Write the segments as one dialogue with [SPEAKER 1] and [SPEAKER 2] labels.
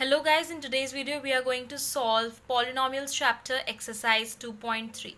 [SPEAKER 1] Hello guys, in today's video we are going to solve polynomials chapter exercise 2.3.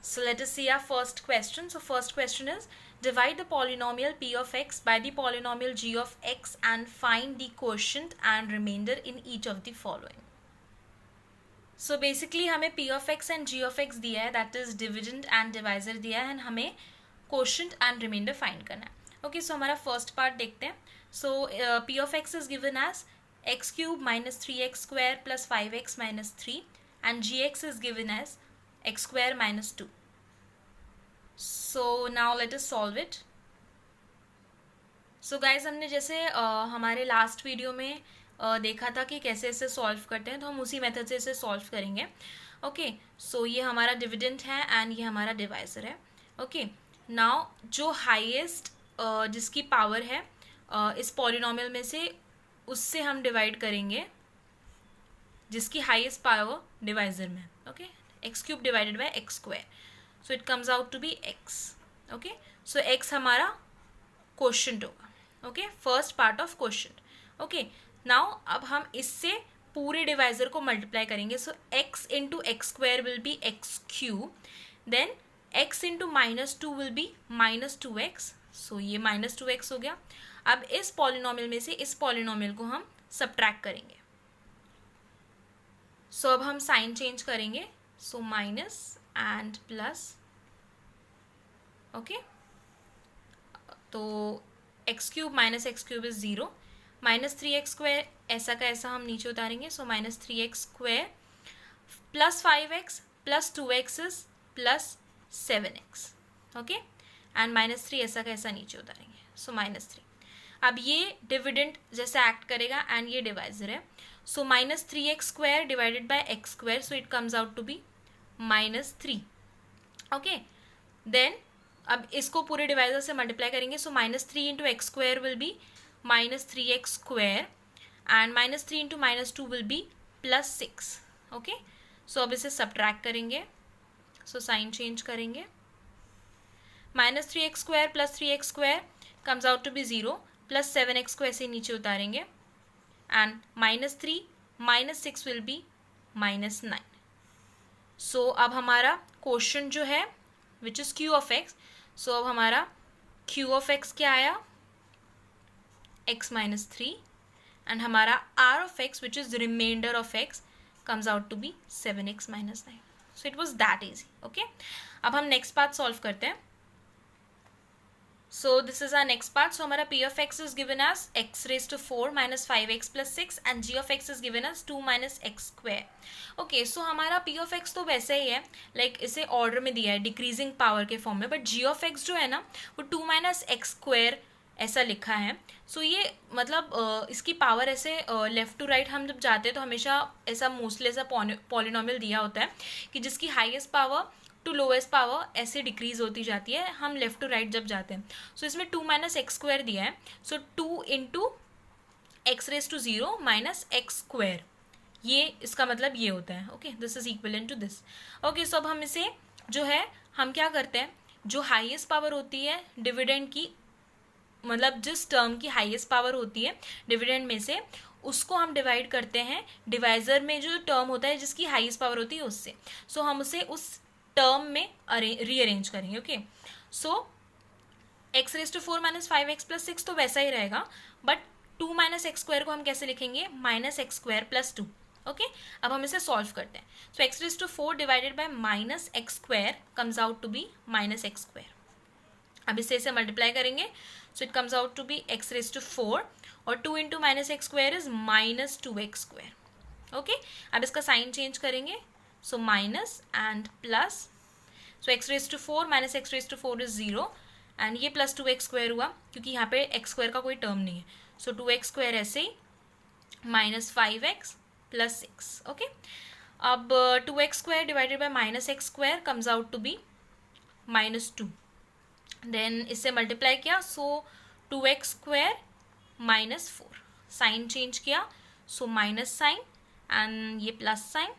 [SPEAKER 1] So let us see our first question. So first question is, divide the polynomial p of x by the polynomial g of x and find the quotient and remainder in each of the following. So basically हमें p of x and g of x दिया है, that is dividend and divisor दिया है, and हमें quotient and remainder find करना है. Okay, so हमारा first part देखते हैं. So p of x is given as x cube minus 3x square plus 5x minus 3 and gx is given as x square minus 2. So now let us solve it. So guys, हमने जैसे हमारे last video में देखा था कि कैसे इसे solve करते हैं, तो हम उसी मेथड से इसे सॉल्व करेंगे. ओके, सो ये हमारा डिविडेंड है एंड ये हमारा डिवाइजर है. ओके, नाउ जो हाईएस्ट जिसकी पावर है इस पॉलिनोमियल में से, उससे हम डिवाइड करेंगे जिसकी हाईएस्ट पावर डिवाइजर में. Okay, x cube divided by x square, so it comes out to be x. Okay, so x हमारा क्वोशिएंट होगा. Okay, first part of quotient. Okay, now अब हम इससे पूरे डिवाइजर को मल्टीप्लाई करेंगे. So x into x square will be x cube, then x into minus two will be minus two x. So ये minus two x हो गया. अब इस पॉलिनोमियल में से इस पॉलिनोमियल को हम सब्ट्रैक्ट करेंगे. सो अब हम साइन चेंज करेंगे. So minus and plus. Okay, तो x cube minus x cube is zero. Minus three x square ऐसा का ऐसा हम नीचे उतारेंगे. So minus three x square plus five x plus two x is plus seven x. Okay, and minus three ऐसा का ऐसा नीचे उतारेंगे. So minus three. अब ये डिविडेंड जैसे एक्ट करेगा एंड ये डिवाइजर है. So minus three x square divided by x square, so it comes out to be minus three. Okay, then अब इसको पूरे डिवाइजर से मल्टीप्लाई करेंगे. So minus three into x square will be minus three x square and minus three into minus two will be plus six. Okay, so अब इसे subtract करेंगे. So sign change करेंगे. Minus three x square plus three x square comes out to be zero, plus seven x को ऐसे नीचे उतारेंगे and minus three minus six will be minus nine. So अब हमारा क्वोशिएंट जो है which is q of x. सो अब हमारा क्यू ऑफ एक्स क्या आया, एक्स माइनस थ्री, एंड हमारा r of x which is remainder of x comes out to be seven x minus nine. So it was that easy. Okay, अब हम next part solve करते हैं. So this is our next part. So हमारा p of x is given as x raised to 4 minus 5x plus 6 and g of x is given as 2 minus x square. Okay, so हमारा p of x तो वैसे ही है, like इसे order में दिया है decreasing power के form में, बट g of x जो है ना वो 2 minus x square ऐसा लिखा है. सो ये मतलब इसकी पावर ऐसे लेफ्ट टू राइट हम जब जाते हैं तो हमेशा ऐसा मोस्टली ऐसा पॉलिनोमियल दिया होता है कि जिसकी highest power to lowest power ऐसे डिक्रीज होती जाती है हम लेफ्ट टू राइट जब जाते हैं. सो इसमें टू माइनस एक्स स्क्वायर दिया है. So two into x raise to zero minus x square, ये इसका मतलब ये होता है. Okay, this is equivalent to this. Okay, so अब हम इसे जो है हम क्या करते हैं, जो हाईएस्ट पावर होती है डिविडेंड की, मतलब जिस टर्म की हाईएस्ट पावर होती है डिविडेंड में से, उसको हम डिवाइड करते हैं डिवाइजर में जो टर्म होता है जिसकी हाईएस्ट पावर होती है उससे. सो हम उसे उस टर्म में रीअरेंज करेंगे. Okay, so x raise to four minus five x plus six तो वैसा ही रहेगा, but two minus x square को हम कैसे लिखेंगे, minus x square plus two. Okay, अब हम इसे सॉल्व करते हैं. So x raise to four divided by minus x square comes out to be minus x square. अब इसे मल्टीप्लाई करेंगे. So it comes out to be x raise to four और two into minus x square is minus two x square. Okay, अब इसका sign change करेंगे. So minus and plus. So x raise to four minus x raise to four is zero and ये plus two x square हुआ क्योंकि यहाँ पे x square का कोई टर्म नहीं है. सो टू एक्स स्क्वायर ऐसे ही minus five x plus six. Okay, अब two x square divided by minus x square comes out to be minus two. Then इससे मल्टीप्लाई किया. So two x square minus four, sign change किया. So minus sign and ये plus sign.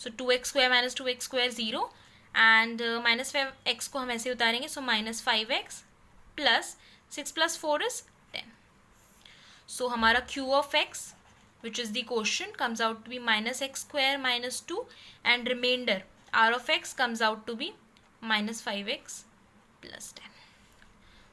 [SPEAKER 1] So two x square minus two x square zero and minus five x को हम ऐसे उतारेंगे. So minus five x plus six plus four is ten. So हमारा q of x which is the quotient, comes out to be minus x square minus 2, and remainder r of x comes out to be minus 5x plus 10.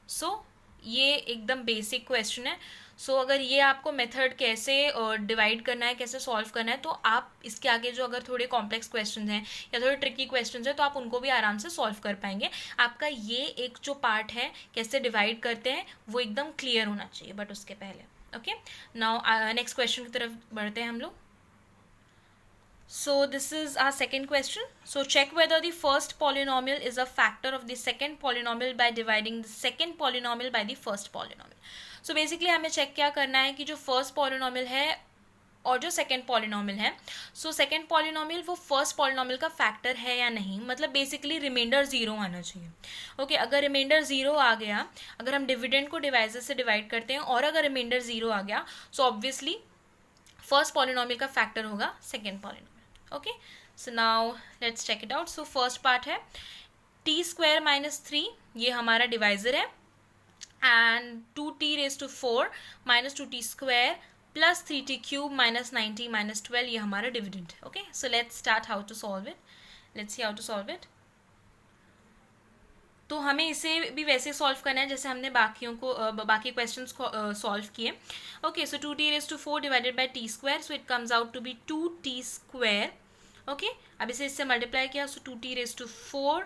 [SPEAKER 1] सो ये एकदम basic question है. सो अगर ये आपको method कैसे divide करना है, कैसे सॉल्व करना है, तो आप इसके आगे जो अगर थोड़े कॉम्प्लेक्स क्वेश्चन हैं या थोड़े ट्रिकी क्वेश्चन हैं तो आप उनको भी आराम से सॉल्व कर पाएंगे. आपका ये एक जो पार्ट है कैसे डिवाइड करते हैं वो एकदम क्लियर होना चाहिए. बट उसके पहले ओके, नाउ नेक्स्ट क्वेश्चन की तरफ बढ़ते हैं हम लोग. So this is our second question. So check whether the first polynomial is a factor of the second polynomial by dividing the second polynomial by the first polynomial. So basically हमें check क्या करना है कि जो first polynomial है और जो second polynomial है, सो सेकेंड पॉलिनोमियल वो फर्स्ट पॉलिनोमियल का फैक्टर है या नहीं. मतलब बेसिकली रिमाइंडर ज़ीरो आना चाहिए. ओके, अगर रिमाइंडर ज़ीरो आ गया, अगर हम डिविडेंड को डिवाइजर से डिवाइड करते हैं और अगर रिमाइंडर ज़ीरो आ गया, सो ऑब्वियसली फर्स्ट पॉलिनोमियल का फैक्टर होगा second polynomial. Okay, so now let's check it out. So first part है t square minus 3, ये हमारा डिवाइजर है, and 2t raised to 4 minus 2t square plus 3t cube minus 90 minus 12, ये हमारा dividend है. Okay, so let's start how to solve it. Let's see how to solve it. तो हमें इसे भी वैसे सॉल्व करना है जैसे हमने बाकियों को बाकी क्वेश्चंस को सॉल्व किए. Okay, so 2t raised to 4 divided by t square, so it comes out to be 2t square. Okay, अब इसे इससे मल्टीप्लाई किया, so 2t raised to 4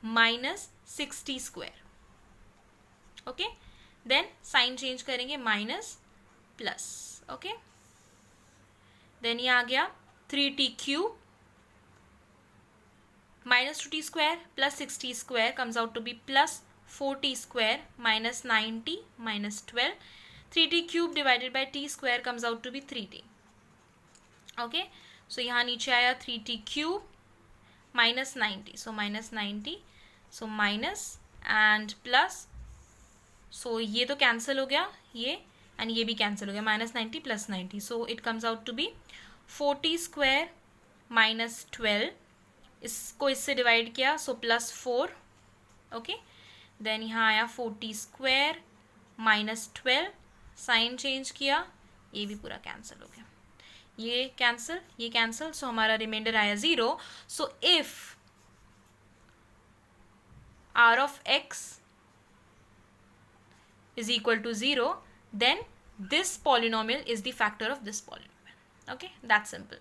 [SPEAKER 1] minus 6t square. Okay, then sign change करेंगे, minus plus. Okay, then ये आ गया 3t cube minus 2t square plus 6t square comes out to be plus 4t square minus 90 minus 12. 3t cube divided by t square comes out to be 3t. Okay, so यहाँ नीचे आया 3t cube minus 90, so minus 90, so minus and plus, so ये तो cancel हो गया, ये and ये भी कैंसिल हो गया, minus 90 plus 90, so it comes out to be 4t square minus 12. इसको इससे डिवाइड किया, सो प्लस 4. ओके, देन यहाँ आया 4t square minus 12, sign change किया, ये भी पूरा कैंसिल हो गया, ये कैंसिल, सो हमारा रिमाइंडर आया 0. So if r of x is equal to 0, then this polynomial is the factor of this polynomial. Okay, that's simple.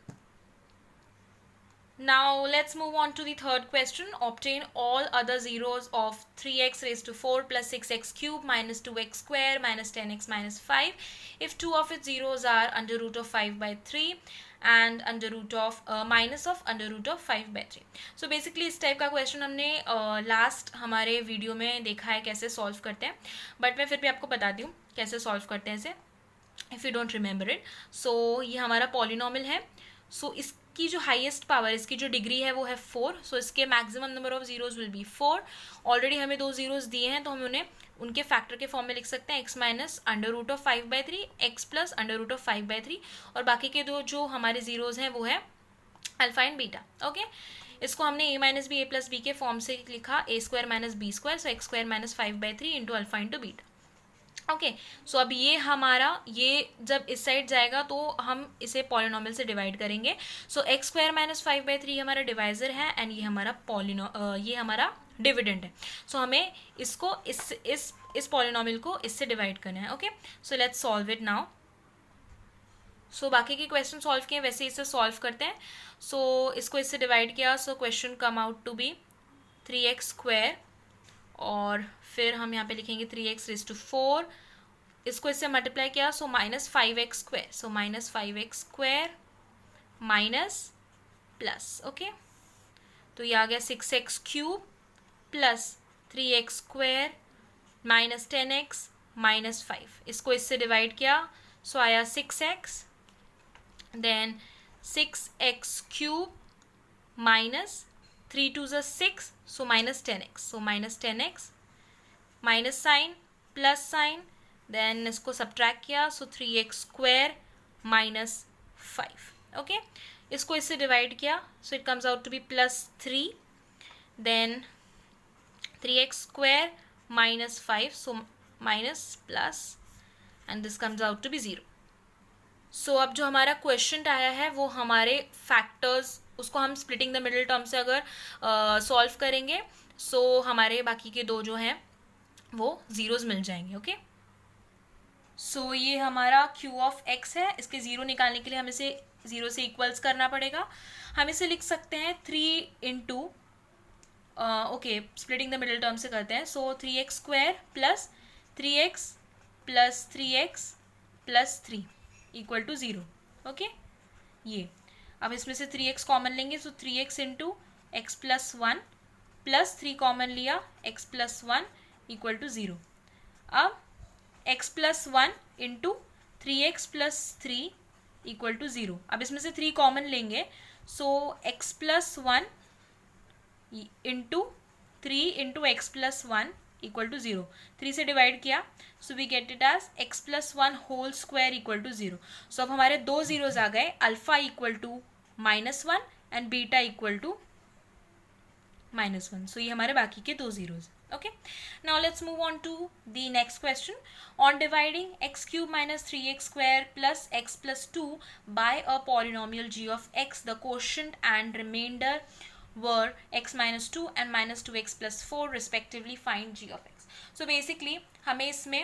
[SPEAKER 1] Now let's move on to the third question. Obtain all other zeros of 3x raised to 4 plus 6x cube minus 2x square minus 10x minus 5 if two of its zeros are under root of 5 by 3 and under root of minus of under root of 5 by 3. So basically इस type का question हमने last हमारे video में देखा है कैसे solve करते हैं, बट मैं फिर भी आपको बताती हूँ कैसे सॉल्व करते हैं इसे, if you don't remember it. So ये हमारा पॉलिनोमियल है. सो इसकी जो हाईएस्ट पावर, इसकी जो डिग्री है वो है 4. सो इसके maximum number of zeros will be 4. Already हमें 2 जीरोज दिए हैं तो हम उन्हें उनके फैक्टर के फॉर्म में लिख सकते हैं, x minus under root of 5 by 3, x plus under root of 5 by 3, और बाकी के दो जो हमारे जीरोज हैं वो है अल्फा एंड बीटा. ओके, इसको हमने a minus b a plus b के फॉर्म से लिखा, a square minus b square, so x square minus 5 by 3 into alpha into beta. Okay, so अब ये हमारा, ये जब इस साइड जाएगा तो हम इसे पॉलिनोमियल से डिवाइड करेंगे. So x square minus 5 by 3 हमारा डिवाइजर है एंड ये हमारा ये हमारा डिविडेंड है. सो हमें इसको इस पॉलिनोमियल को इससे डिवाइड करना है. Okay, so let's solve it now. So बाकी के क्वेश्चन सॉल्व किए वैसे इसे सॉल्व करते हैं. सो इसको इससे डिवाइड किया, so question come out to be 3x square, और फिर हम यहाँ पे लिखेंगे 3x रेज टू 4, इसको इससे मल्टीप्लाई किया, so minus 5x square, so minus 5x square minus plus. Okay, तो ये आ गया 6x cube plus 3x square minus 10x minus 5. इसको इससे डिवाइड किया, सो आया 6x, then 6x cube minus 3 2 ज़ा 6, so minus 10x, so minus 10x minus sign plus sign, then इसको सब्ट्रैक्ट किया, so 3x square minus 5. Okay, इसको इससे divide किया, so it comes out to be plus 3, then 3x square minus 5, so minus plus, and this comes out to be 0. So अब जो हमारा question आया है वो हमारे फैक्टर्स, उसको हम स्प्लिटिंग द मिडिल टर्म से अगर सॉल्व करेंगे सो हमारे बाकी के दो जो हैं वो जीरोज मिल जाएंगे. ओके, सो ये हमारा क्यू ऑफ एक्स है. इसके ज़ीरो निकालने के लिए हमें इसे ज़ीरो से इक्वल्स करना पड़ेगा. हम इसे लिख सकते हैं 3 into, okay splitting the middle term से करते हैं. So 3x square plus 3x plus 3x plus 3 equal to 0. Okay, ये अब इसमें से 3x कॉमन लेंगे. So 3x into x plus 1 plus 3 common लिया, x प्लस 1 इक्वल टू 0. अब x plus 1 into 3x plus 3 equal to 0. अब इसमें से 3 कॉमन लेंगे. So x plus 1 into 3 into x plus 1 equal to 0. 3 से डिवाइड किया, so we get it as x plus 1 whole square equal to 0. So अब हमारे दो जीरोज आ गए, alpha equal to -1 and beta equal to -1. So ये हमारे बाकी के दो zeros. Okay, now let's move on to the next question. On dividing x cube minus 3x square plus x plus 2 by a polynomial g of x, the quotient and remainder were x minus 2 and minus 2x plus 4 respectively. Find g of x. So basically हमें इसमें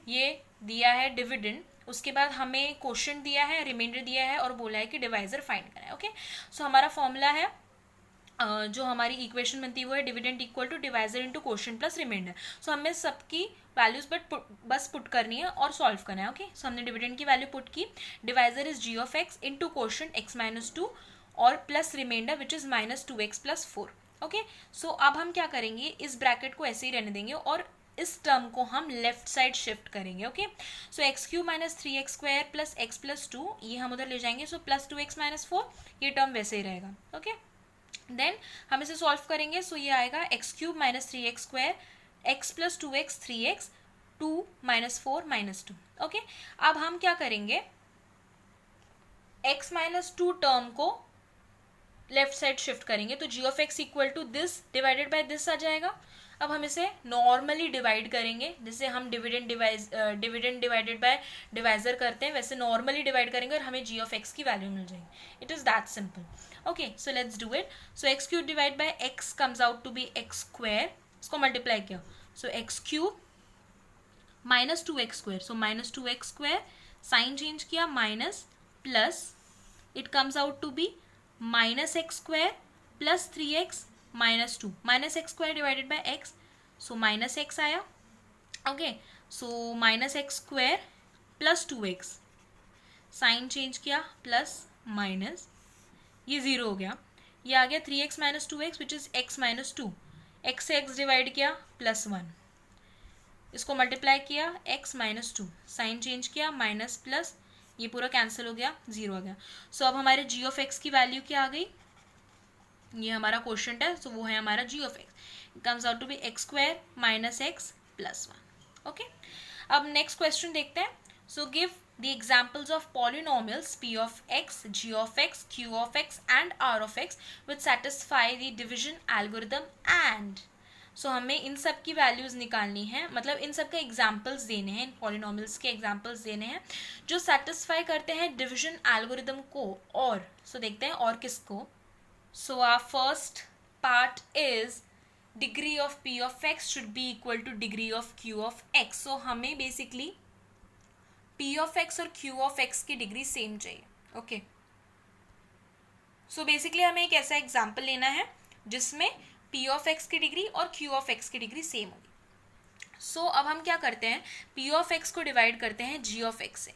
[SPEAKER 1] ये दिया है dividend, उसके बाद हमें quotient दिया है, रिमाइंडर दिया है और बोला है कि डिवाइजर फाइंड करना है. ओके, सो हमारा फॉर्मूला है, जो हमारी इक्वेशन बनती है वो है dividend equal to divisor into quotient plus remainder. So हमें सबकी वैल्यूज बस पुट करनी है और सॉल्व करना है. ओके, सो हमने डिविडेंड की वैल्यू पुट की, divisor is g of x into quotient x minus 2 और plus remainder which is minus 2x plus 4. Okay, so अब हम क्या करेंगे, इस ब्रैकेट को ऐसे ही रहने देंगे और इस टर्म को हम लेफ्ट साइड शिफ्ट करेंगे. Okay, so x cube minus 3x square plus x plus 2 ये हम उधर ले जाएंगे. सो प्लस 2x माइनस 4 ये टर्म वैसे ही रहेगा. ओके, देन हम इसे सॉल्व करेंगे. सो ये आएगा x cube minus 3x square x plus 2x 3x 2 minus 4 minus 2. Okay, अब हम क्या करेंगे, x माइनस 2 टर्म को लेफ्ट साइड शिफ्ट करेंगे. तो g of x equal to this divided by this आ जाएगा. अब हम इसे नॉर्मली डिवाइड करेंगे, जैसे हम डिविडेंड डिवाइडेड बाय डिवाइजर करते हैं वैसे नॉर्मली डिवाइड करेंगे और हमें जी ऑफ एक्स की वैल्यू मिल जाएगी. It is that simple. Okay, so let's do it. So x cube divided by x comes out to be x square. इसको मल्टीप्लाई किया, so x cube minus 2x square. So minus 2x square, sign change किया minus plus, it comes out to be minus x square plus 3x minus 2. Minus x square divided by x, so minus x आया. Okay, so minus x square plus 2x, sign change किया plus minus, ये 0 हो गया. ये आ गया 3x minus 2x which is x minus 2. x से x divide किया प्लस 1, इसको मल्टीप्लाई किया x माइनस 2, साइन चेंज किया माइनस प्लस, ये पूरा कैंसिल हो गया, 0 आ गया. सो अब हमारे g ऑफ x की वैल्यू क्या आ गई, ये हमारा क्वोशंट है, सो वो है हमारा g of x. It comes out to be x square minus x plus 1. Okay, अब नेक्स्ट क्वेश्चन देखते हैं. So give the examples of polynomials p of x, g of x, q of x and r of x which satisfy the division algorithm and. so हमें इन सब की values निकालनी है, मतलब इन सब के एग्जाम्पल्स देने हैं, इन पॉलिनोमियल्स के एग्जाम्पल्स देने हैं जो सेटिस्फाई करते हैं डिविजन एल्गोरिदम को. और सो देखते हैं और किसको. So our first part is degree of p of x should be equal to degree of q of x. So हमें बेसिकली p ऑफ x और q ऑफ x की डिग्री सेम चाहिए. ओके, सो बेसिकली हमें एक ऐसा example लेना है जिसमें p ऑफ x की डिग्री और q ऑफ x की डिग्री सेम होगी. सो अब हम क्या करते हैं, p ऑफ x को डिवाइड करते हैं g ऑफ x से.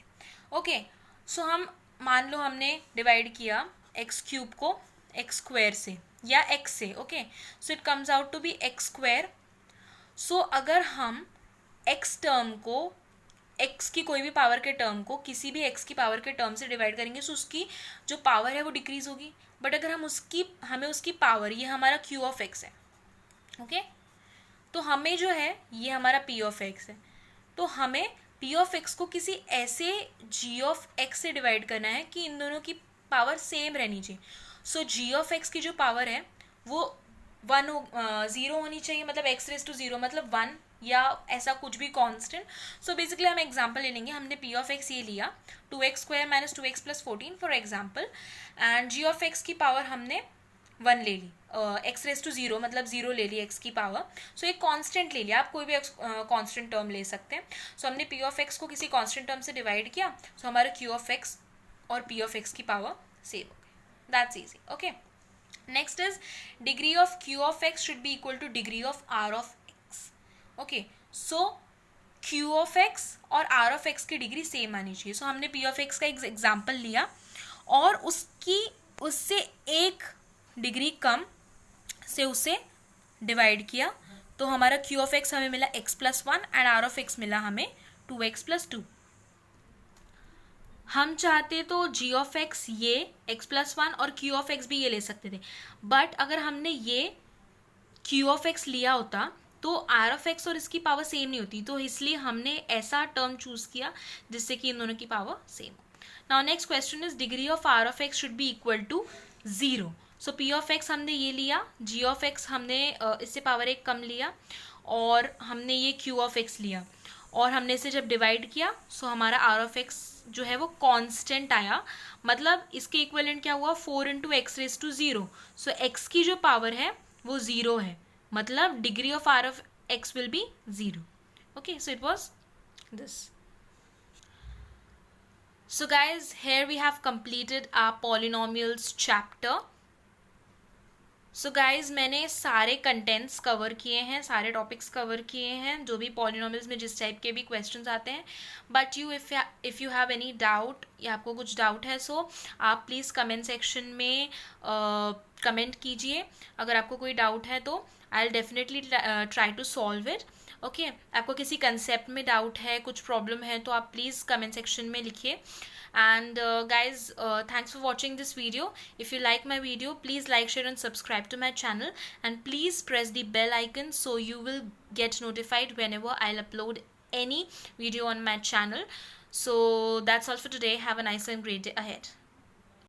[SPEAKER 1] ओके, सो हम मान लो हमने डिवाइड किया x क्यूब को x स्क्वायर से या x से. Okay, so it comes out to be x square. So अगर हम x टर्म को, x की कोई भी पावर के टर्म को किसी भी x की पावर के टर्म से डिवाइड करेंगे तो उसकी जो पावर है वो डिक्रीज होगी. बट अगर हमें उसकी पावर, ये हमारा q ऑफ x है. ओके, तो हमें जो है ये हमारा p ऑफ x है, तो हमें p ऑफ x को किसी ऐसे g ऑफ x से डिवाइड करना है कि इन दोनों की पावर सेम रहनी चाहिए. सो g ऑफ x की जो पावर है वो 0 होनी चाहिए, मतलब x रेज टू 0 मतलब 1 या ऐसा कुछ भी कांस्टेंट. सो बेसिकली हम एग्जांपल ले लेंगे. हमने p ऑफ x ये लिया 2x² minus 2x plus 14 for example, and g of x की पावर हमने 1 ले ली, x रेज टू 0 मतलब 0 ले ली x की पावर. सो एक कांस्टेंट ले लिया, आप कोई भी कांस्टेंट टर्म ले सकते हैं. सो हमने p ऑफ x को किसी कांस्टेंट टर्म से डिवाइड किया, सो हमारा q ऑफ x और p ऑफ x की पावर सेव हो गई. That's easy. Okay, next is degree of q of x should be equal to degree of r of x. Okay, so q of x और r of x की degree same आनी चाहिए. सो हमने p of x का एक example लिया और उससे एक डिग्री कम से उसे डिवाइड किया, तो हमारा q ऑफ x हमें मिला x plus 1 and r of x मिला हमें 2x प्लस 2. हम चाहते तो g ऑफ x ये x प्लस 1 और q ऑफ x भी ये ले सकते थे, बट अगर हमने ये q ऑफ x लिया होता तो r ऑफ x और इसकी पावर सेम नहीं होती, तो इसलिए हमने ऐसा टर्म चूज किया जिससे कि इन दोनों की पावर सेम हो. Now next question is degree of r of x should be equal to 0. So p of x हमने ये लिया, g ऑफ x हमने इससे पावर एक कम लिया, और हमने ये q ऑफ x लिया, और हमने इसे जब डिवाइड किया सो हमारा r ऑफ x जो है वो कांस्टेंट आया. मतलब इसके इक्विवेलेंट क्या हुआ, 4 into x raise to 0. So x की जो पावर है वो 0 है, मतलब degree of r of x will be 0. Okay, so it was this. So guys, here we have completed our polynomials chapter. So guys, मैंने सारे कंटेंट्स कवर किए हैं, सारे टॉपिक्स कवर किए हैं जो भी पॉलिनोमियल्स में जिस टाइप के भी क्वेश्चंस आते हैं. But if you have any doubt या आपको कुछ डाउट है, सो आप प्लीज़ कमेंट सेक्शन में कमेंट कीजिए. अगर आपको कोई डाउट है तो I will definitely try to solve it. Okay, आपको किसी कंसेप्ट में डाउट है, कुछ प्रॉब्लम है, तो आप प्लीज़ कमेंट सेक्शन में लिखिए. And guys, thanks for watching this video. If you like my video, please like, share and subscribe to my channel, and please press the bell icon so you will get notified whenever I'll upload any video on my channel. So that's all for today. Have a nice and great day ahead.